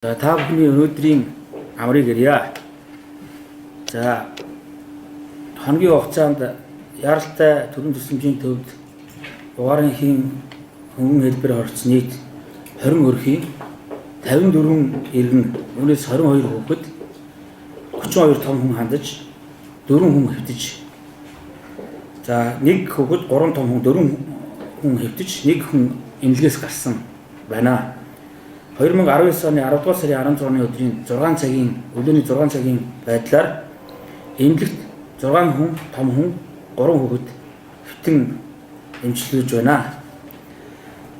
За та бүхний өнөөдрийн амрыг ирье. За хоногийн хугацаанд яралтай төрийн төсөмжийн төвд угаарын хөнгөн хэлбэр хорц нийт 20 өрхийн 54 иргэн үүнээс 22 хүүхэд 32 том хүн хандаж 4 хүн хэвтэж за нэг хүүхэд 3 том хүн 4 хүн хэвтэж нэг хүн эмнэлгээс гарсан байна. 2019 оны 10 дугаар сарын 16-ны өдрийн 6 цагийн өглөөний 6 цагийн байдлаар эмнэлэгт 6 хүн, том хүн, 3 хүүхэд хэвтэн эмчилгэж байна.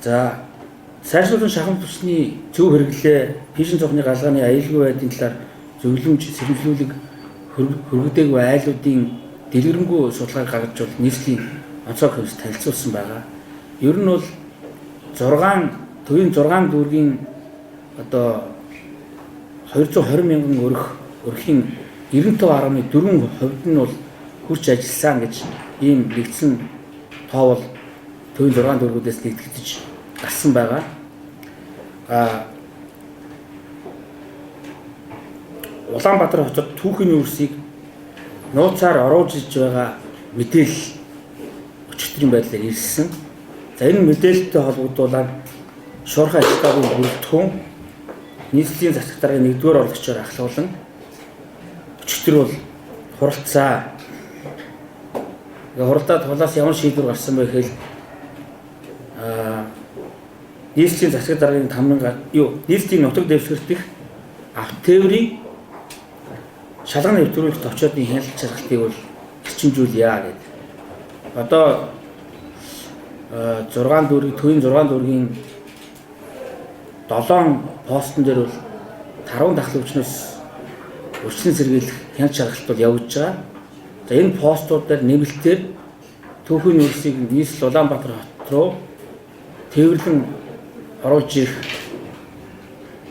За сайжруулсан шахам төсний зөв хэрэглээ, пишин цохны галгааны аюулгүй байдлын талаар зөвлөмж, сэрэмжлүүлэг хөргөдөөгүй айлуудын дэлгэрэнгүй судалгааг гаргаж нийслэлийн онцгой хөвс танилцуулсан байгаа. Ер нь бол 6 дүүргийн одоо 220 мянган өрхийн 95.4% нь бол хүрч ажилласан гэж ийм нэгдсэн тоо бол төвийн 6 дүүргүүдээс нэгтгэж гарсан байгаа. Улаанбаатар хотод түүхийн үүрсийг нууцаар оруулж иж байгаа мэдээлэл өчигдрийн байдлаар ирсэн. За энэ мэдээлэлтэй холбогдуулаад шуурхай ажилтны бүрэлдэхүүн нийслэлийн засаг даргын 1-р орлогчоор ахлуулан өчигдөр бол хуралцаа. Хуралдаад хулаас ямар шийдвэр гарсан бэ гэхэл нийслэлийн засаг даргын нийслэлийн нутаг дэвсгэртэх автотээврийн шалганы нэвтрүүлэгт очиодын хяналт шалгалтыг бол эрчимжүүлъя гэдэг. Одоо 6 дүүргийн төвийн 6 дүүргийн 7 постон дээр бол тарван дахлын хүчнээс өрчлөн сэргийлэх хяналт шалгалт бол явагдаж байгаа. За энэ постуудаар нэмэлтээр түүхийн үйлсийг нийслэл Улаанбаатар хот руу тээвэрлэн оруулж ирэх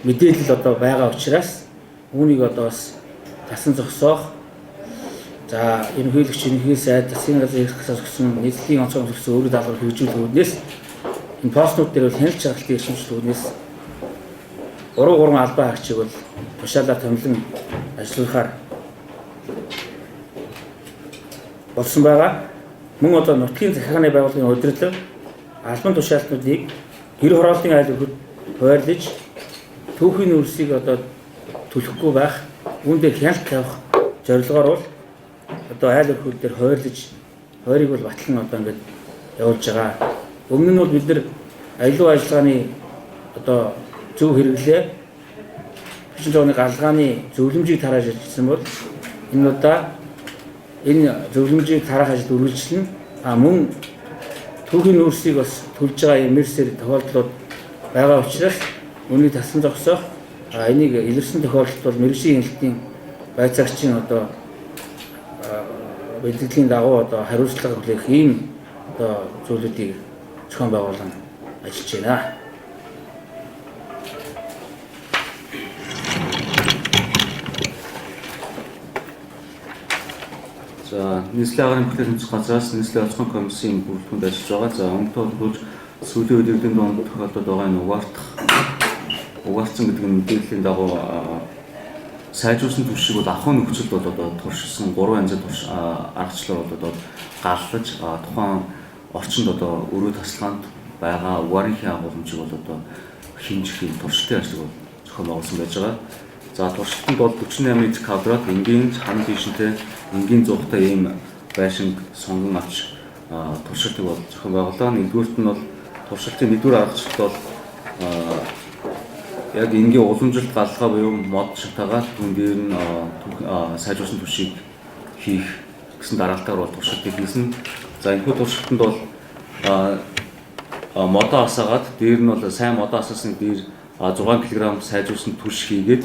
мэдээлэл одоо байгаа учраас үүнийг одоо бас тасан зогсоох. За ерөнхийлөгч сайд засгийн газрын эрх засгийн нийслэлийн онцгой зөвлөсөн өөрөөр даалгавар хэрэгжүүлэх үүднээс энэ постнууд дээр бол хяналт шалгалтын эрчимчлэх үүднээс 3 албан хаагчийг бол тушаалаар томилон ажиллуулахаар болсон байгаа. Мөн одоо нутгийн захиргааны байгууллагын удирдлага албан тушаалтнуудыг гэр хорооллын айл өргөд хуваарлаж түүхийн үйлсийг одоо төлөхгүй байх, үүндээ хяналт тавих зорилгоор бол одоо айл өргөд дээр хуваарлаж хойрыг бол батлан одоо ингээд явуулж байгаа. Өмнө нь бол бид нар аялал ажиллагааны одоо зөв хэрэглээ пишин цохны галгааны зөвлөмжийг тарааж ажилласан бол энэ удаа энэ зөвлөмжийг тараах ажил үргэлжлэнэ. Мөн түүхийн үйлсийг бас төлж байгаа эмэрсээр тохиолдлууд байгаа учраас үүнийг тасан зогсоох энийг илэрсэн тохиолдолд бол мэргэжлийн хяналтын байцаагчийн одоо бэлтгэлийн дагуу одоо хариуцлага хүлээх ийм одоо зүйлүүдийг зохион байгуулан ажиллаж байна. За нийслэлийн агарын бүтээл хэмжих газраас нийслэлийн онцгой комиссийн бүрэлдэхүүнд ажиллаж байгаа. За өмнөд бол сүүлийн үеийн донд тохиолдод байгаа энэ угаалцсан гэдэг нь мэдээллийн дагуу сайжруулсан түвшиг бол ахуйн нөхцөлд бол одоо туршилсан 3 янзын аргачлалаар бол одоо галлаж тухайн орчинд одоо өрөө тасалгаанд байгаа угаарын агуулмжийг бол одоо хэмжих туршилтын ажлыг бол зохион байгуулсан байж байгаа. За туршилтанд бол 48 квадрат энгийн ханан тишинтэй энгийн зугтай ийм байшинг сонгон авч туршилтыг бол зохион байгуулаа. Нэгдүгüүрт нь бол туршилтын 1-р аргачлалт бол яг энгийн уламжилт галгаа буюу мод шатаагаар түн дээр нь сайжруулсан түвшийг хийх гэсэн дараалтаар бол туршилтыг хийсэн. За энэ туршилтанд бол модоо асаагаад дээр нь бол сайн модоо асаасан дээр 6 кг сайжруулсан түвш хийгээд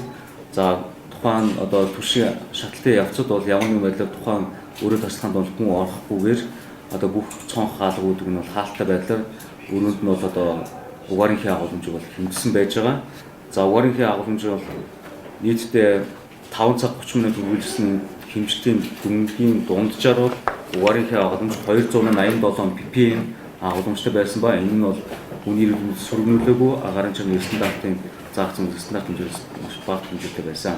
за тухайн одоо түвшийн шатлалтын явцад бол ямар нэгэн байдлаар тухайн өрөө тасалгаанд бол хүн орохгүйгээр одоо бүх цонх хаалгуудыг нь бол хаалттай байдлаар өрөөнд нь бол одоо угаарын агуулмжийг бол хэмжсэн байж байгаа. За угаарын агуулмжийг бол нийтдээ 5 цаг 30 минут үргэлжилсэн хэмжлэлийн дөнгөгийн дунджаар бол угаарын агуулмж 287 ppm агуулмжтай байсан ба энэ нь бол хүний сүргнүүлээгүй агарын чанарын стандартын заагдсан стандарт хэмжээс маш бага хэмжээтэй байсан.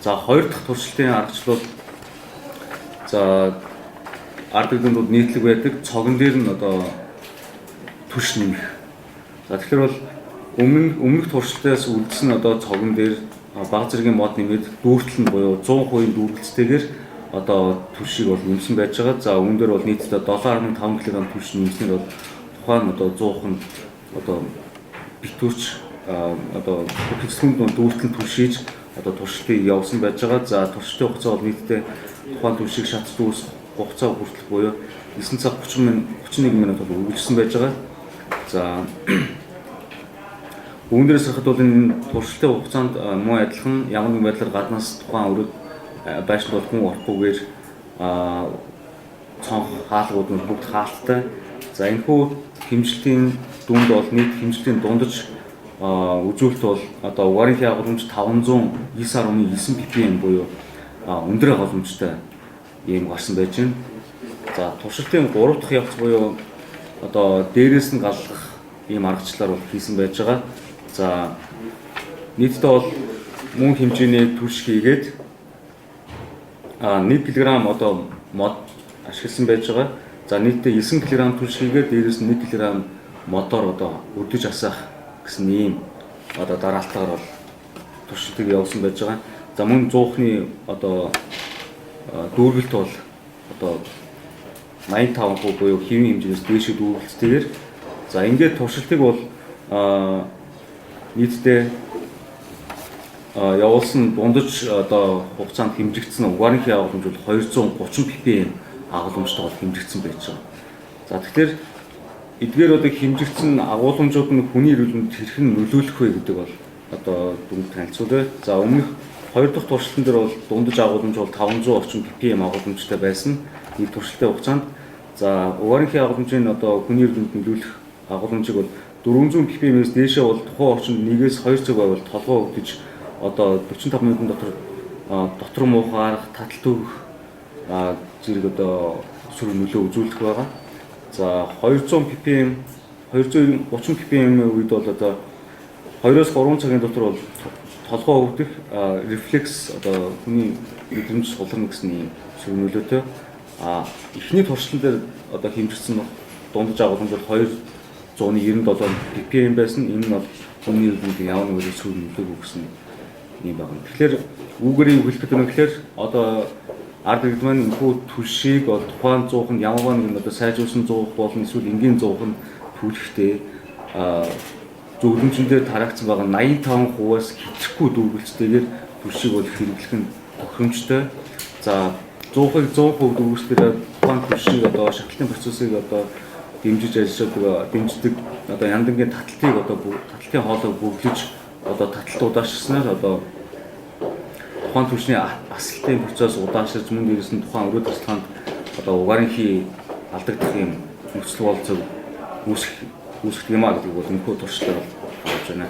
За хоёр дахь туршилтын аргачлал за ард иргэдэнд бол нийтлэг байдаг цогон дээр нь одоо түвш нэмэх. За тэгэхээр бол өмнөх туршилтаас үлдсэн одоо цогон дээр бага зэргийн мод нэмээд дүүртэл нь буюу 100% дүүргэлцтэйгээр одоо түвшийг бол нэмсэн байж байгаа. За үүн дээр бол нийтдээ 7.5 кг түвш нэмснээр бол тухайн одоо 100хан одоо битүүрч одоо хэсгүнд дүүртэл түвшиж одоо туршилтыг явуулсан байж байгаа. За туршилтын хугацаа бол нийтдээ тухайн түвшийг шатц дүүс хугацаа хүртэл буюу 9 цаг 31 минут бол үргэлжилсэн байж байгаа. За үүнээс хахад бол энэ туршилтын хугацаанд мөн адилхан ямар нэгэн байдлаар гаднаас тухайн өрөөд байшин бол хүн орохгүйгээр цонх хаалгууд нь бүгд хаалттай. За энэхүү хэмжлэлийн дүнд бол нийт хэмжлэлийн дундаж үзүүлэлт бол одоо угаарынхаа агуулмж 509.9 ppm буюу өндөр агуулмжтай ийм гарсан байж байна. За туршилтын 3 дахь явц буюу одоо дээрээс нь галлах ийм аргачлалаар бол хийсэн байж байгаа. За нийтдээ бол мөн хэмжээний түвш хийгээд 1 кг одоо мод ашигласан байж байгаа. За нийтдээ 9 кг түвш хийгээд дээрээс нь 1 кг модоор одоо өдөж асаах гэсэн ийм одоо дараалтаар бол туршилтыг явуулсан байж байгаа. За мөн 100-ны одоо дүүргэлт бол одоо 85% буюу хэвийн хэмжээс дээшээ дүүргэлцтэйгээр за ингээд туршилтыг бол нийтдээ явуулсан дундаж одоо хугацаанд хэмжигдсэн угаарынхаа агуулмж бол 230 ppm агуулмжтай бол хэмжигдсэн байж байгаа. За тэгэхээр эдгээр одоо хэмжигдсэн агуулмжууд нь хүний эрүүл мэндэд хэрхэн нөлөөлөх вэ гэдэг бол одоо дүнд танилцуулъя. За өмнөх хоёр дахь туршилтан дээр бол дундаж агуулмж бол 500 орчим ppm агуулмжтай байсан. Нэг туршилтын хугацаанд за угаарынхаа агуулмжийн одоо хүний эрүүл мэндэд нөлөөлөх агуулмжийг бол 400 ppm-ээс дээшээ бол тухайн орчинд 1-2 цаг байвал толгой өвдөж одоо 45 минутын дотор муухай татал төгөх зэрэг одоо сүр нөлөө үзүүлэх байгаа. За 200 ppm 230 ppm-ийн үед бол одоо 2-3 цагийн дотор бол толгой өвдөх рефлекс одоо хүний мэдрэмж сулрна гэсэн юм сүр нөлөөтэй. Эхний туршлан дээр одоо хэмжигдсэн дундаж агуулмж бол 297 ppm байсан. Энэ нь бол хүний эрүүл мэндийн явна гэдэг сүр нөлөөг өгсөн юм байна. Тэгэхээр үүгээрийг хэлэх гэдэг нь тэгэхээр одоо ард иргэд маань энэхүү түвшийг тухайн 100-нд ямар нэгэн одоо сайжруулсан 100 болон эсвэл энгийн 100 түлхтэй зөвлөмжн дээр тараагдсан байгаа 85%-аас хэтрэхгүй дүүргэлцтэйгээр түвшийг бол хэрэглэх нь тохиромжтой. За 100%-ийг 100% дүүргэлцээр тухайн түвшийг одоо шахалтын процессыг одоо дэмжиж ажилладаг дэмждэг одоо яндангийн таталтыг одоо таталтын хоолойг бүглэж одоо таталт удаашрснаар одоо тухайн түвшний асалтын процесс удаашрж мөн дээрээс нь тухайн өрөө тасалгаанд одоо угаарынхий алдагдах юм нөхцөл болцоо үүсгэх юм а гэдэг бол энэхүү туршилтаар болж байна.